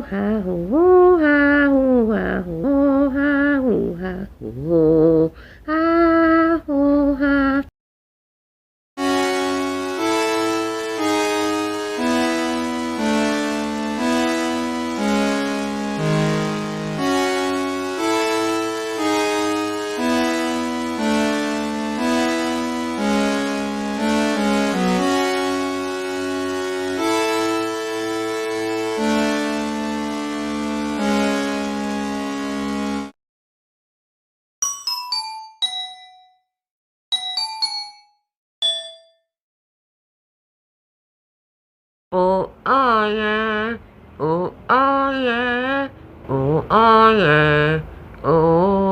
ha hoo ha hoo ha hoo ha hoo ha hoo ha hoo ha. Oh, oh yeah, oh, oh yeah, oh, oh yeah, oh.